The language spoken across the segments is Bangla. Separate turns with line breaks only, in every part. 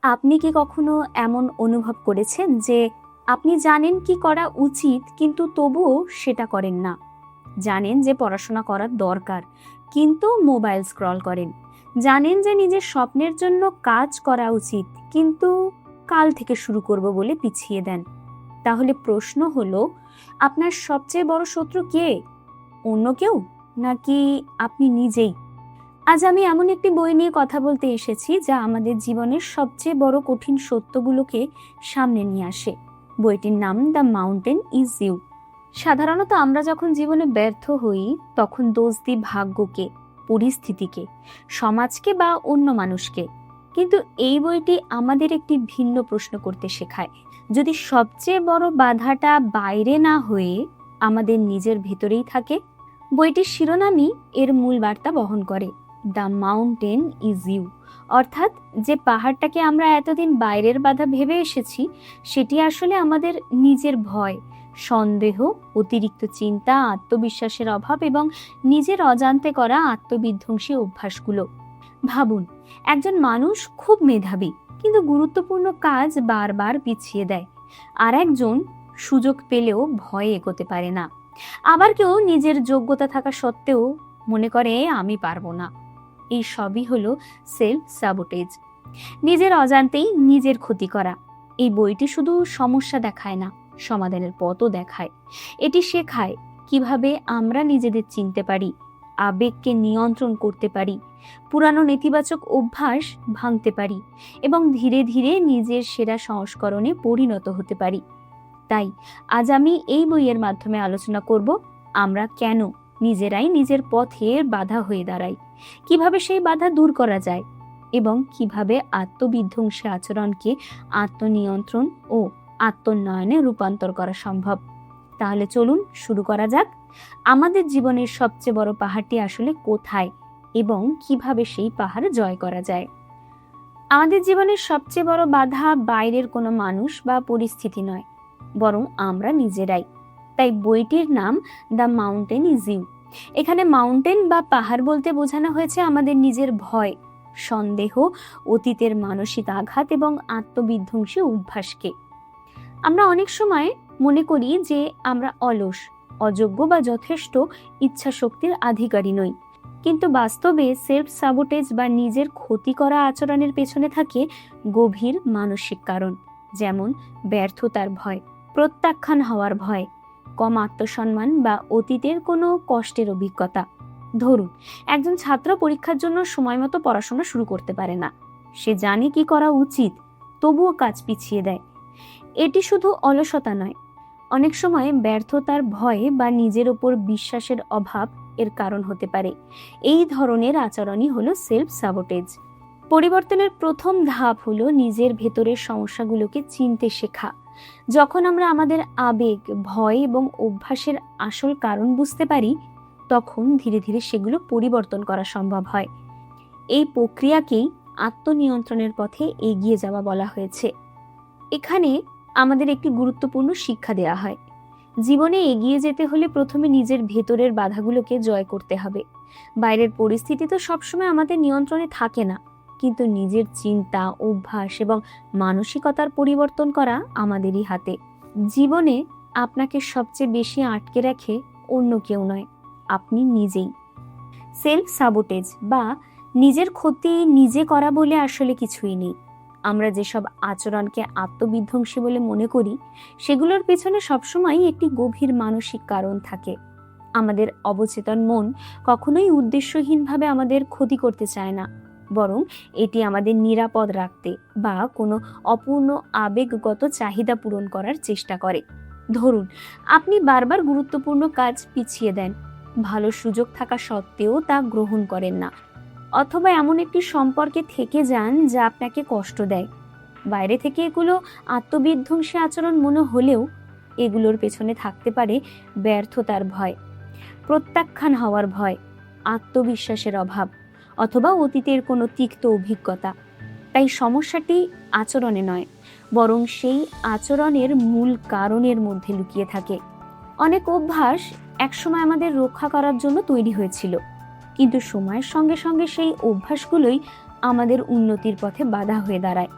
আপনি কি কখনো এমন অনুভব করেছেন যে আপনি জানেন কি করা উচিত কিন্তু তবুও সেটা করেন না? জানেন যে পড়াশোনা করার দরকার, কিন্তু মোবাইল স্ক্রল করেন। জানেন যে নিজের স্বপ্নের জন্য কাজ করা উচিত, কিন্তু কাল থেকে শুরু করব বলে পিছিয়ে দেন। তাহলে প্রশ্ন হলো, আপনার সবচেয়ে বড় শত্রু কে? অন্য কেউ, নাকি আপনি নিজেই? আজ আমি এমন একটি বই নিয়ে কথা বলতে এসেছি যা আমাদের জীবনের সবচেয়ে বড় কঠিন সত্যগুলোকে সামনে নিয়ে আসে। বইটির নাম দ্য মাউন্টেন ইজ ইউ। সাধারণত আমরা যখন জীবনে ব্যর্থ হই, তখন দোষ দিই ভাগ্যকে, পরিস্থিতিকে, সমাজকে বা অন্য মানুষকে। কিন্তু এই বইটি আমাদের একটি ভিন্ন প্রশ্ন করতে শেখায়। যদি সবচেয়ে বড় বাধাটা বাইরে না হয়ে আমাদের নিজের ভেতরেই থাকে। বইটির শিরোনামই এর মূল বার্তা বহন করে, দ্য মাউন্টেন ইজ ইউ। অর্থাৎ যে পাহাড়টাকে আমরা এতদিন বাইরের বাধা ভেবে এসেছি, সেটি আসলে আমাদের নিজের ভয়, সন্দেহ, অতিরিক্ত চিন্তা, আত্মবিশ্বাসের অভাব এবং নিজের অজান্তে করা আত্মবিধ্বংসী অভ্যাসগুলো। ভাবুন, একজন মানুষ খুব মেধাবী, কিন্তু গুরুত্বপূর্ণ কাজ বারবার পিছিয়ে দেয়। আর একজন সুযোগ পেলেও ভয়ে এগোতে পারে না। আবার কেউ নিজের যোগ্যতা থাকা সত্ত্বেও মনে করে আমি পারবো না। এই সবই হলো সেলফ সাবোটেজ, নিজের অজান্তেই নিজের ক্ষতি করা। এই বইটি শুধু সমস্যা দেখায় না, সমাধানের পথও দেখায়। এটি শেখায় কিভাবে আমরা নিজেদের চিনতে পারি, আবেগকে নিয়ন্ত্রণ করতে পারি, পুরানো নেতিবাচক অভ্যাস ভাঙতে পারি এবং ধীরে ধীরে নিজের সেরা সংস্করণে পরিণত হতে পারি। তাই আজ আমি এই বইয়ের মাধ্যমে আলোচনা করব, আমরা কেন নিজেরাই নিজের পথের বাধা হয়ে দাঁড়াই, কিভাবে সেই বাধা দূর করা যায় এবং কিভাবে আত্মবিধ্বংসী আচরণকে আত্মনিয়ন্ত্রণ ও আত্মোন্নয়নে রূপান্তর করা সম্ভব। তাহলে চলুন শুরু করা যাক। আমাদের জীবনের সবচেয়ে বড় পাহাড়টি আসলে কোথায় এবং কিভাবে সেই পাহাড় জয় করা যায়? আমাদের জীবনের সবচেয়ে বড় বাধা বাইরের কোনো মানুষ বা পরিস্থিতি নয়, বরং আমরা নিজেরাই। তাই বইটির নাম দ্য মাউন্টেন ইজ ইউ। এখানে মাউন্টেন বা পাহাড় বলতে বোঝানো হয়েছে আমাদের নিজের ভয়, সন্দেহ, অতীতের মানসিক আঘাত এবং আত্মবিধ্বংসী অভ্যাসকে। আমরা অনেক সময় মনে করি যে আমরা অলস, অযোগ্য বা যথেষ্ট ইচ্ছা শক্তির অধিকারী নই। কিন্তু বাস্তবে সেলফ সাবোটেজ বা নিজের ক্ষতি করা আচরণের পেছনে থাকে গভীর মানসিক কারণ, যেমন ব্যর্থতার ভয়, প্রত্যাখ্যান হওয়ার ভয়, কম আত্মসম্মান বা অতীতের কোনো কষ্টের অভিজ্ঞতা। ধরুন, একজন ছাত্র পরীক্ষার জন্য সময় মতো পড়াশোনা শুরু করতে পারে না। সে জানে কি করা উচিত, তবুও কাজ পিছিয়ে দেয়। এটি শুধু অলসতা নয়, অনেক সময় ব্যর্থতার ভয় বা নিজের ওপর বিশ্বাসের অভাব এর কারণ হতে পারে। এই ধরনের আচরণই হলো সেলফ সাবোটেজ। পরিবর্তনের প্রথম ধাপ হলো নিজের ভেতরের সমস্যাগুলোকে চিনতে শেখা। যখন আমরা আমাদের আবেগ, ভয় এবং অভ্যাসের আসল কারণ বুঝতে পারি, তখন ধীরে ধীরে সেগুলো পরিবর্তন করা সম্ভব হয়। এই প্রক্রিয়াকেই আত্মনিয়ন্ত্রণের পথে এগিয়ে যাওয়া বলা হয়েছে। এখানে আমাদের একটি গুরুত্বপূর্ণ শিক্ষা দেয়া হয়। জীবনে এগিয়ে যেতে হলে প্রথমে নিজের ভেতরের বাধাগুলোকে জয় করতে হবে। বাইরের পরিস্থিতি তো সবসময় আমাদের নিয়ন্ত্রণে থাকে না, কিন্তু নিজের চিন্তা, অভ্যাস এবং মানসিকতার পরিবর্তন করা আমাদেরই হাতে। জীবনে আপনাকে সবচেয়ে বেশি আটকে রাখে অন্য কেউ নয়, আপনি নিজেই। সেলফ সাবোটেজ বা নিজের ক্ষতি নিজে করা বলে আসলে কিছুই নেই। আমরা যেসব আচরণকে আত্মবিধ্বংসী বলে মনে করি, সেগুলোর পেছনে সবসময় একটি গভীর মানসিক কারণ থাকে। আমাদের অবচেতন মন কখনোই উদ্দেশ্যহীনভাবে আমাদের ক্ষতি করতে চায় না, বরং এটি আমাদের নিরাপদ রাখতে বা কোনো অপূর্ণ আবেগগত চাহিদা পূরণ করার চেষ্টা করে। ধরুন, আপনি বারবার গুরুত্বপূর্ণ কাজ পিছিয়ে দেন, ভালো সুযোগ থাকা সত্ত্বেও তা গ্রহণ করেন না, অথবা এমন একটি সম্পর্কে থেকে যান যা আপনাকে কষ্ট দেয়। বাইরে থেকে এগুলো আত্মবিধ্বংসী আচরণ মনে হলেও এগুলোর পেছনে থাকতে পারে ব্যর্থতার ভয়, প্রত্যাখ্যান হওয়ার ভয়, আত্মবিশ্বাসের অভাব অথবা অতীতের কোনো তিক্ত অভিজ্ঞতা। তাই সমস্যাটি আচরণে নয়, বরং সেই আচরণের মূল কারণের মধ্যে লুকিয়ে থাকে। অনেক অভ্যাস একসময় আমাদের রক্ষা করার জন্য তৈরি হয়েছিল, কিন্তু সময়ের সঙ্গে সঙ্গে সেই অভ্যাসগুলোই আমাদের উন্নতির পথে বাধা হয়ে দাঁড়ায়।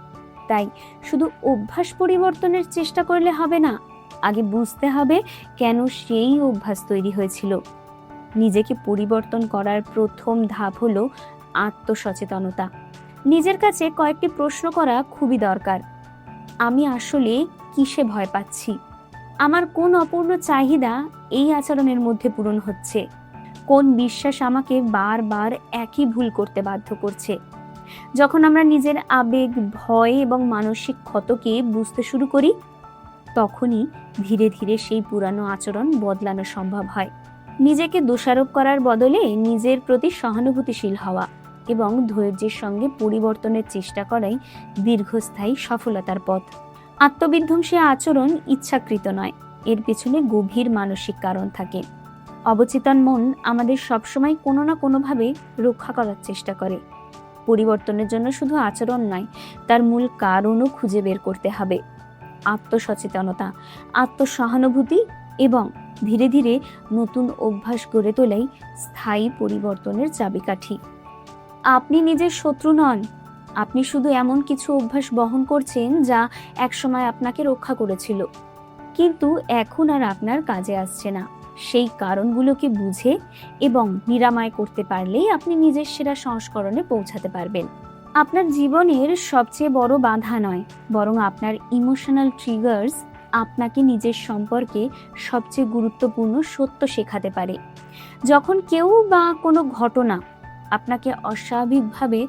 তাই শুধু অভ্যাস পরিবর্তনের চেষ্টা করলে হবে না, আগে বুঝতে হবে কেন সেই অভ্যাস তৈরি হয়েছিল। নিজেকে পরিবর্তন করার প্রথম ধাপ হলো আত্মসচেতনতা। নিজের কাছে কয়েকটি প্রশ্ন করা খুবই দরকার। আমি আসলে কিসে ভয় পাচ্ছি? আমার কোন অপূর্ণ চাহিদা এই আচরণের মধ্যে পূরণ হচ্ছে? কোন বিশ্বাস আমাকে বারবার একই ভুল করতে বাধ্য করছে? যখন আমরা নিজের আবেগ, ভয় এবং মানসিক ক্ষতকে বুঝতে শুরু করি, তখনই ধীরে ধীরে সেই পুরানো আচরণ বদলানো সম্ভব হয়। নিজেকে দোষারোপ করার বদলে নিজের প্রতি সহানুভূতিশীল হওয়া এবং ধৈর্যের সঙ্গে পরিবর্তনের চেষ্টা করাই দীর্ঘস্থায়ী সফলতার পথ। আত্মবিধ্বংসী আচরণ ইচ্ছাকৃত নয়, এর পিছনে গভীর মানসিক কারণ থাকে। অবচেতন মন আমাদের সবসময় কোনো না কোনোভাবে রক্ষা করার চেষ্টা করে। পরিবর্তনের জন্য শুধু আচরণ নয়, তার মূল কারণও খুঁজে বের করতে হবে। আত্মসচেতনতা, আত্মসহানুভূতি এবং ধীরে ধীরে নতুন অভ্যাস গড়ে তোলাই স্থায়ী পরিবর্তনের চাবিকাঠি। আপনি নিজের শত্রু নন, আপনি শুধু এমন কিছু অভ্যাস বহন করছেন যা একসময় আপনাকে রক্ষা করেছিল, কিন্তু এখন আর আপনার কাজে আসছে না। সেই কারণগুলোকে বুঝে এবং নিরাময় করতে পারলেই আপনি নিজের সেরা সংস্করণে পৌঁছাতে পারবেন। আপনার জীবনের সবচেয়ে বড় বাধা নয়, বরং আপনার ইমোশনাল ট্রিগার্স আপনাকে নিজের সম্পর্কে সবচেয়ে গুরুত্বপূর্ণ সত্য শেখাতে পারে। যখন কেউ বা কোনো ঘটনা আপনাকে অস্বাভাবিকভাবে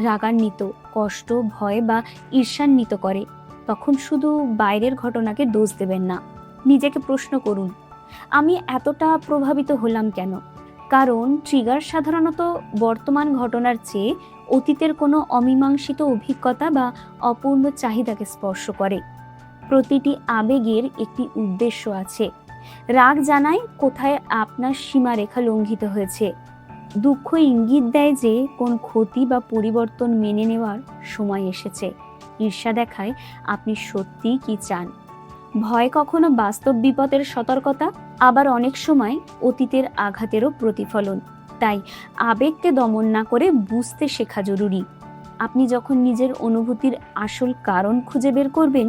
রাগান্বিত, কষ্ট, ভয় বা ঈর্ষান্বিত করে, তখন শুধু বাইরের ঘটনাকে দোষ দেবেন না। নিজেকে প্রশ্ন করুন, আমি এতটা প্রভাবিত হলাম কেন? কারণ ট্রিগার সাধারণত বর্তমান ঘটনার চেয়ে অতীতের কোনো অমীমাংসিত অভিজ্ঞতা বা অপূর্ণ চাহিদাকে স্পর্শ করে। প্রতিটি আবেগের একটি উদ্দেশ্য আছে। রাগ জানায় কোথায় আপনার সীমারেখা লঙ্ঘিত হয়েছে। দুঃখ ইঙ্গিত দেয় যে কোন ক্ষতি বা পরিবর্তন মেনে নেওয়ার সময় এসেছে। ঈর্ষা দেখায় আপনি সত্যি কি চান। ভয় কখনো বাস্তব বিপদের সতর্কতা, আবার অনেক সময় অতীতের আঘাতেরও প্রতিফলন। তাই আবেগকে দমন না করে বুঝতে শেখা জরুরি। আপনি যখন নিজের অনুভূতির আসল কারণ খুঁজে বের করবেন,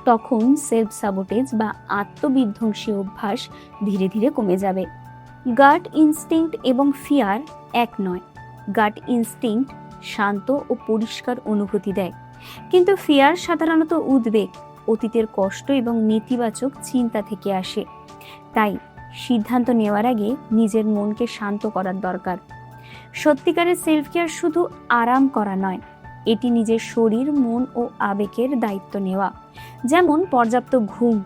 তখন সেলফ সাবোটেজ বা আত্মবিধ্বংসী অভ্যাস ধীরে ধীরে কমে যাবে। গাট ইনস্টিংক্ট এবং ফিয়ার এক নয়। গাট ইনস্টিংক্ট শান্ত ও পরিষ্কার অনুভূতি দেয়, কিন্তু ফিয়ার সাধারণত উদ্বেগ, অতীতের কষ্ট এবং নেতিবাচক চিন্তা থেকে আসে। তাই সিদ্ধান্ত নেওয়ার আগে নিজের মনকে শান্ত করার দরকার। সত্যিকারের সেলফ কেয়ার শুধু আরাম করা নয়, এটি নিজের শরীর, মন ও আবেগের দায়িত্ব নেওয়া। যেমন পর্যাপ্ত ঘুম,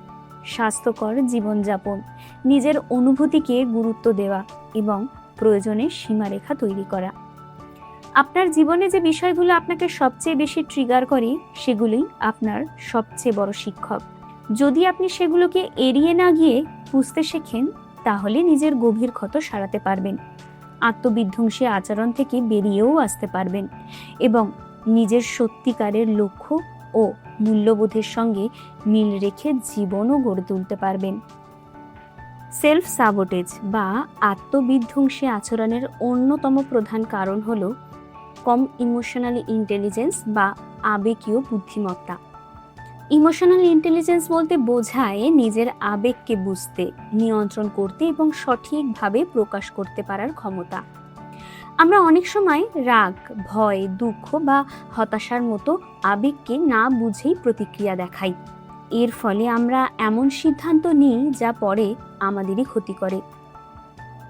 স্বাস্থ্যকর জীবনযাপন, নিজের অনুভূতিকে গুরুত্ব দেওয়া এবং প্রয়োজনে সীমারেখা তৈরি করা। আপনার জীবনে যে বিষয়গুলো আপনাকে সবচেয়ে বেশি ট্রিগার করে, সেগুলোই আপনার সবচেয়ে বড় শিক্ষক। যদি আপনি সেগুলোকে এড়িয়ে না গিয়ে বুঝতে শেখেন, তাহলে নিজের গভীর ক্ষত সারাতে পারবেন, আত্মবিধ্বংসী আচরণ থেকে বেরিয়েও আসতে পারবেন এবং নিজের সত্যিকারের লক্ষ্য ও মূল্যবোধের সঙ্গে মিল রেখে জীবনও গড়ে তুলতে পারবেন। সেলফ সাবোটেজ বা আত্মবিধ্বংসী আচরণের অন্যতম প্রধান কারণ হলো কম ইমোশনাল ইন্টেলিজেন্স বা আবেগীয় বুদ্ধিমত্তা। ইমোশনাল ইন্টেলিজেন্স বলতে বোঝায় নিজের আবেগকে বুঝতে, নিয়ন্ত্রণ করতে এবং সঠিকভাবে প্রকাশ করতে পারার ক্ষমতা। আমরা অনেক সময় রাগ, ভয়, দুঃখ বা হতাশার মতো আবেগকে না বুঝেই প্রতিক্রিয়া দেখাই। এর ফলে আমরা এমন সিদ্ধান্ত নিই যা পরে আমাদেরই ক্ষতি করে।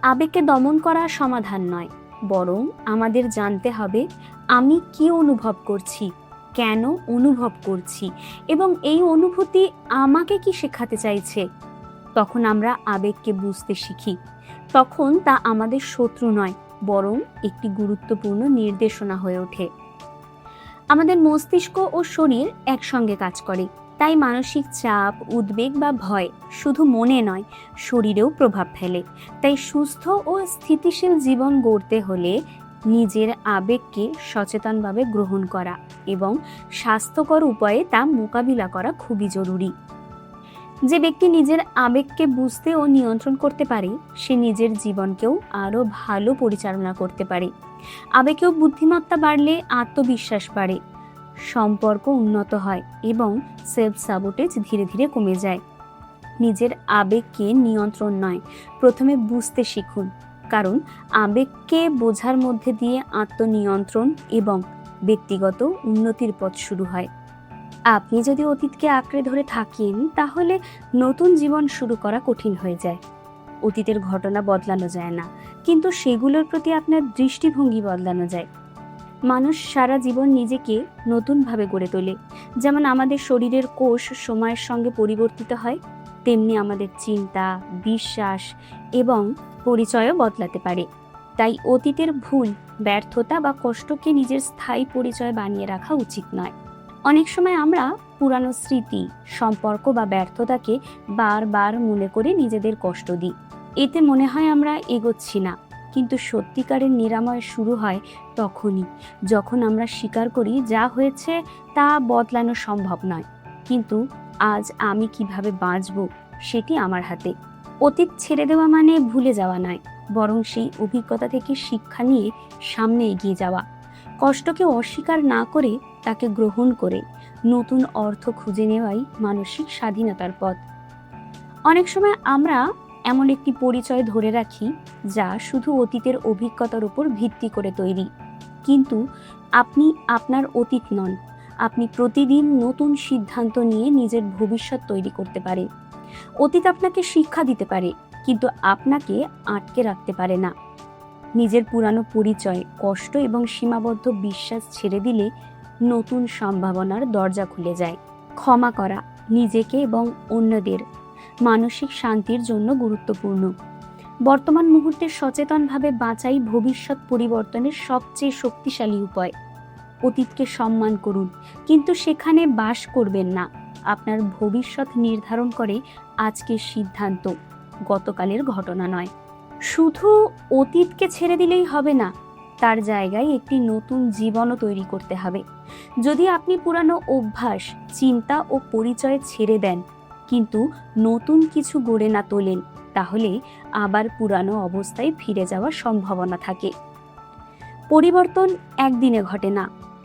আবেগকে দমন করা সমাধান নয়, বরং আমাদের জানতে হবে আমি কি অনুভব করছি, কেন অনুভব করছি এবং এই অনুভূতি আমাকে কি শেখাতে চাইছে। তখন আমরা আবেগকে বুঝতে শিখি। তখন তা আমাদের শত্রু নয়, বরং একটি গুরুত্বপূর্ণ নির্দেশনা হয়ে ওঠে। আমাদের মস্তিষ্ক ও শরীর একসঙ্গে কাজ করে, তাই মানসিক চাপ, উদ্বেগ বা ভয় শুধু মনে নয়, শরীরেও প্রভাব ফেলে। তাই সুস্থ ও স্থিতিশীল জীবন গড়তে হলে নিজের আবেগকে সচেতনভাবে গ্রহণ করা এবং স্বাস্থ্যকর উপায়ে তা মোকাবিলা করা খুবই জরুরি। যে ব্যক্তি নিজের আবেগকে বুঝতে ও নিয়ন্ত্রণ করতে পারে, সে নিজের জীবনকেও আরো ভালো পরিচালনা করতে পারে। আবেগেও বুদ্ধিমত্তা বাড়লে আত্মবিশ্বাস বাড়ে, সম্পর্ক উন্নত হয় এবং সেলফ সাবোটেজ ধীরে ধীরে কমে যায়। নিজের আবেগকে নিয়ন্ত্রণ নয়, প্রথমে বুঝতে শিখুন, কারণ আবেগকে বোঝার মধ্যে দিয়ে আত্মনিয়ন্ত্রণ এবং ব্যক্তিগত উন্নতির পথ শুরু হয়। আপনি যদি অতীতকে আঁকড়ে ধরে থাকেন, তাহলে নতুন জীবন শুরু করা কঠিন হয়ে যায়। অতীতের ঘটনা বদলানো যায় না, কিন্তু সেগুলোর প্রতি আপনার দৃষ্টিভঙ্গি বদলানো যায়। মানুষ সারা জীবন নিজেকে নতুনভাবে গড়ে তোলে। যেমন আমাদের শরীরের কোষ সময়ের সঙ্গে পরিবর্তিত হয়, তেমনি আমাদের চিন্তা, বিশ্বাস এবং পরিচয়ও বদলাতে পারে। তাই অতীতের ভুল, ব্যর্থতা বা কষ্টকে নিজের স্থায়ী পরিচয় বানিয়ে রাখা উচিত নয়। অনেক সময় আমরা পুরানো স্মৃতি, সম্পর্ক বা ব্যর্থতাকে বারবার মনে করে নিজেদের কষ্ট দিই। এতে মনে হয় আমরা এগোচ্ছি না, কিন্তু সত্যিকারের নিরাময় শুরু হয় তখনই যখন আমরা স্বীকার করি যা হয়েছে তা বদলানো সম্ভব নয়, কিন্তু আজ আমি কিভাবে বাঁচব সেটি আমার হাতে। অতীত ছেড়ে দেওয়া মানে ভুলে যাওয়া নয়, বরং সেই অভিজ্ঞতা থেকে শিক্ষা নিয়ে সামনে এগিয়ে যাওয়া। কষ্টকে অস্বীকার না করে তাকে গ্রহণ করে নতুন অর্থ খুঁজে নেওয়াই মানসিক স্বাধীনতার পথ। অনেক সময় আমরা এমন একটি পরিচয় ধরে রাখি যা শুধু অতীতের অভিজ্ঞতার উপর ভিত্তি করে তৈরি, কিন্তু আপনি আপনার অতীত নন। আপনি প্রতিদিন নতুন সিদ্ধান্ত নিয়ে নিজের ভবিষ্যৎ তৈরি করতে পারেন। অতীত আপনাকে শিক্ষা দিতে পারে, কিন্তু আপনাকে আটকে রাখতে পারে না। নিজের পুরানো পরিচয়, কষ্ট এবং সীমাবদ্ধ বিশ্বাস ছেড়ে দিলে নতুন সম্ভাবনার দরজা খুলে যায়। ক্ষমা করা নিজেকে এবং অন্যদের মানসিক শান্তির জন্য গুরুত্বপূর্ণ। বর্তমান মুহূর্তে সচেতনভাবে বাঁচাই ভবিষ্যৎ পরিবর্তনের সবচেয়ে শক্তিশালী উপায়। অতীতকে সম্মান করুন, কিন্তু সেখানে বাস করবেন না। আপনার ভবিষ্যৎ নির্ধারণ করে আজকের সিদ্ধান্ত, গতকালের ঘটনা নয়। শুধু অতীতকে ছেড়ে দিলেই হবে না, তার জায়গায় একটি নতুন জীবনও তৈরি করতে হবে। যদি আপনি পুরানো অভ্যাস, চিন্তা ও পরিচয় ছেড়ে দেন, কিন্তু নতুন কিছু গড়ে না তোলেন, তাহলে আবার পুরানো অবস্থায় ফিরে যাওয়ার সম্ভাবনা থাকে। পরিবর্তন একদিনে ঘটে না,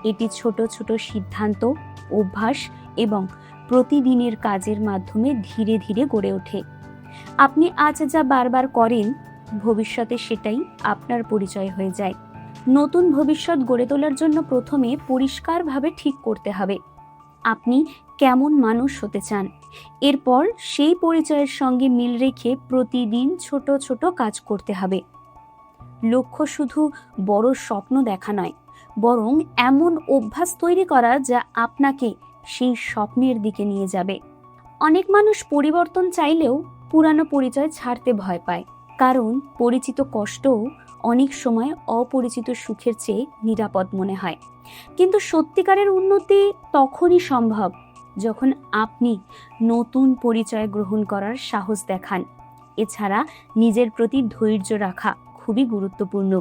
এটি ছোট ছোট সিদ্ধান্ত, অভ্যাস এবং প্রতিদিনের কাজের মাধ্যমে ধীরে ধীরে গড়ে ওঠে। আপনি আজ যা বারবার করেন, ভবিষ্যতে সেটাই আপনার পরিচয় হয়ে যায়। নতুন ভবিষ্যৎ গড়ে তোলার জন্য প্রথমে পরিষ্কারভাবে ঠিক করতে হবে আপনি কেমন মানুষ হতে চান। এরপর সেই পরিচয়ের সঙ্গে মিল রেখে প্রতিদিন ছোট ছোট কাজ করতে হবে। লক্ষ্য শুধু বড় স্বপ্ন দেখা নয়, বরং এমন অভ্যাস তৈরি করা যা আপনাকে সেই স্বপ্নের দিকে নিয়ে যাবে। অনেক মানুষ পরিবর্তন চাইলেও পুরানো পরিচয় ছাড়তে ভয় পায়, কারণ পরিচিত কষ্টও অনেক সময় অপরিচিত সুখের চেয়ে নিরাপদ মনে হয়। কিন্তু সত্যিকারের উন্নতি তখনই সম্ভব যখন আপনি নতুন পরিচয় গ্রহণ করার সাহস দেখান। এছাড়া নিজের প্রতি ধৈর্য রাখা খুবই গুরুত্বপূর্ণ।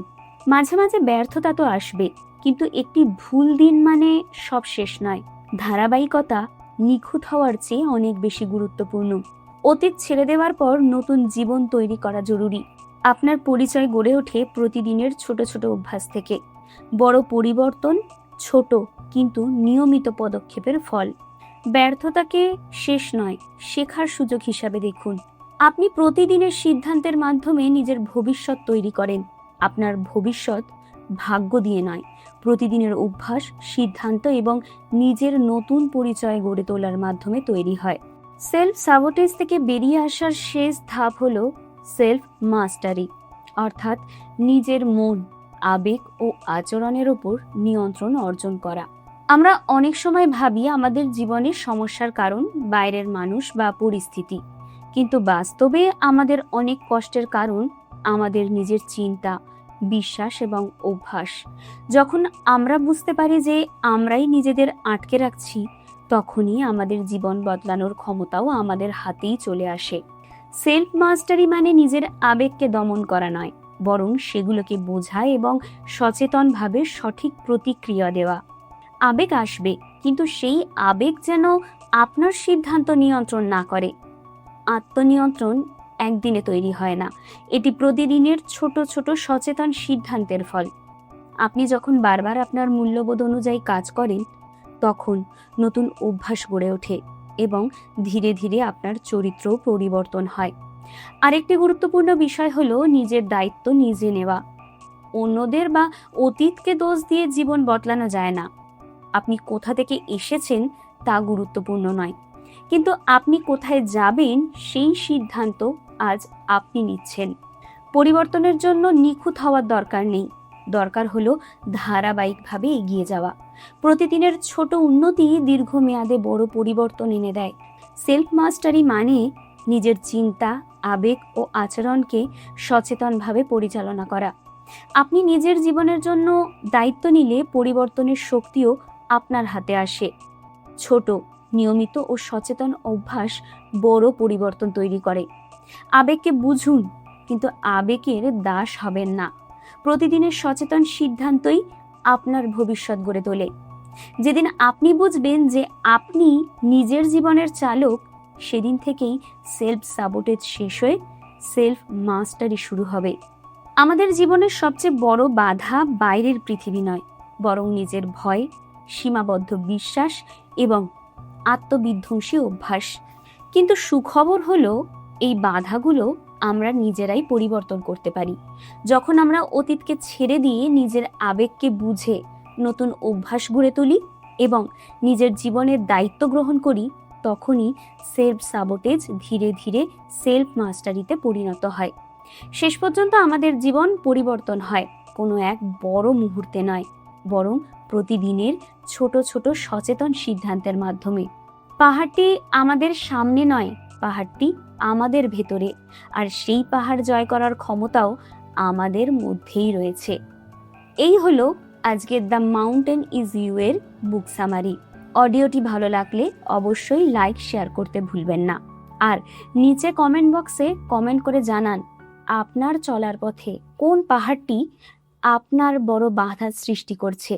মাঝে মাঝে ব্যর্থতা তো আসবে, কিন্তু একটি ভুল দিন মানে সব শেষ নয়। ধারাবাহিকতা নিখুঁত হওয়ার চেয়ে অনেক বেশি গুরুত্বপূর্ণ। অতীত ছেড়ে দেওয়ার পর নতুন জীবন তৈরি করা জরুরি। আপনার পরিচয় গড়ে ওঠে প্রতিদিনের ছোট ছোট অভ্যাস থেকে। বড় পরিবর্তন ছোট কিন্তু নিয়মিত পদক্ষেপের ফল। ব্যর্থতাকে শেষ নয়, শেখার সুযোগ হিসাবে দেখুন। আপনি প্রতিদিনের সিদ্ধান্তের মাধ্যমে নিজের ভবিষ্যৎ তৈরি করেন। আপনার ভবিষ্যৎ ভাগ্য দিয়ে নয়, প্রতিদিনের অভ্যাস, সিদ্ধান্ত এবং নিজের নতুন পরিচয় গড়ে তোলার মাধ্যমে তৈরি হয়। সেলফ সাবোটেজ থেকে বেরিয়ে আসার শেষ ধাপ হলো সেলফ মাস্টারি, অর্থাৎ নিজের মন, আবেগ ও আচরণের ওপর নিয়ন্ত্রণ অর্জন করা। আমরা অনেক সময় ভাবি আমাদের জীবনের সমস্যার কারণ বাইরের মানুষ বা পরিস্থিতি, কিন্তু বাস্তবে আমাদের অনেক কষ্টের কারণ আমাদের নিজের চিন্তা, বিশ্বাস এবং অভ্যাস। যখন আমরা বুঝতে পারি যে আমরাই নিজেদের আটকে রাখছি, তখনই আমাদের জীবন বদলানোর ক্ষমতাও আমাদের হাতেই চলে আসে। সেলফ মাস্টারি মানে নিজের আবেগকে দমন করা নয়, বরং সেগুলোকে বোঝা এবং সচেতনভাবে সঠিক প্রতিক্রিয়া দেওয়া। আবেগ আসবে, কিন্তু সেই আবেগ যেন আপনার সিদ্ধান্ত নিয়ন্ত্রণ না করে। আত্মনিয়ন্ত্রণ একদিনে তৈরি হয় না, এটি প্রতিদিনের ছোট ছোট সচেতন সিদ্ধান্তের ফল। আপনি যখন বারবার আপনার মূল্যবোধ অনুযায়ী কাজ করেন, তখন নতুন অভ্যাস গড়ে ওঠে এবং ধীরে ধীরে আপনার চরিত্র পরিবর্তন হয়। আরেকটি গুরুত্বপূর্ণ বিষয় হলো নিজের দায়িত্ব নিজে নেওয়া। অন্যদের বা অতীতকে দোষ দিয়ে জীবন বদলানো যায় না। আপনি কোথা থেকে এসেছেন তা গুরুত্বপূর্ণ নয়, কিন্তু আপনি কোথায় যাবেন সেই সিদ্ধান্ত আজ আপনি নিচ্ছেন। পরিবর্তনের জন্য নিখুঁত হওয়ার দরকার নেই, দরকার হলো ধারাবাহিকভাবে এগিয়ে যাওয়া। প্রতিদিনের ছোট উন্নতি দীর্ঘমেয়াদে বড় পরিবর্তন এনে দেয়। সেলফ মাস্টারি মানে নিজের চিন্তা, আবেগ ও আচরণকে সচেতনভাবে পরিচালনা করা। আপনি নিজের জীবনের জন্য দায়িত্ব নিলে পরিবর্তনের শক্তিও আপনার হাতে আসে। ছোট, নিয়মিত ও সচেতন অভ্যাস বড় পরিবর্তন তৈরি করে। আবেগকে বুঝুন, কিন্তু আবেগের দাস হবেন না। প্রতিদিনের সচেতন সিদ্ধান্তই আপনার ভবিষ্যৎ গড়ে তোলে। যেদিন আপনি বুঝবেন যে আপনি নিজের জীবনের চালক, সেদিন থেকেই সেলফ সাবোটেজ শেষ হয়ে সেলফ মাস্টারি শুরু হবে। আমাদের জীবনের সবচেয়ে বড় বাধা বাইরের পৃথিবী নয়, বরং নিজের ভয়, সীমাবদ্ধ বিশ্বাস এবং আত্মবিধ্বংসী অভ্যাস। কিন্তু সুখবর হলো এই বাধাগুলো আমরা নিজেরাই পরিবর্তন করতে পারি। যখন আমরা অতীতকে ছেড়ে দিয়ে নিজের আবেগকে বুঝে নতুন অভ্যাস গড়ে তুলি এবং নিজের জীবনের দায়িত্ব গ্রহণ করি, তখনই সেলফ সাবোটেজ ধীরে ধীরে সেলফ মাস্টারিতে পরিণত হয়। শেষ পর্যন্ত আমাদের জীবন পরিবর্তন হয় কোনো এক বড় মুহূর্তে নয়, বরং প্রতিদিনের ছোট ছোট সচেতন সিদ্ধান্তের মাধ্যমে। পাহাড়টি আমাদের সামনে নয়, পাহাড়টি আমাদের ভেতরে, আর সেই পাহাড় জয় করার ক্ষমতাও আমাদের মধ্যেই রয়েছে। এই হলো আজকের দ্য মাউন্টেন ইজ ইউ এর বুক সামারি। অডিওটি ভালো লাগলে অবশ্যই লাইক, শেয়ার করতে ভুলবেন না। আর নিচে কমেন্ট বক্সে কমেন্ট করে জানান আপনার চলার পথে কোন পাহাড়টি আপনার বড় বাধা সৃষ্টি করছে।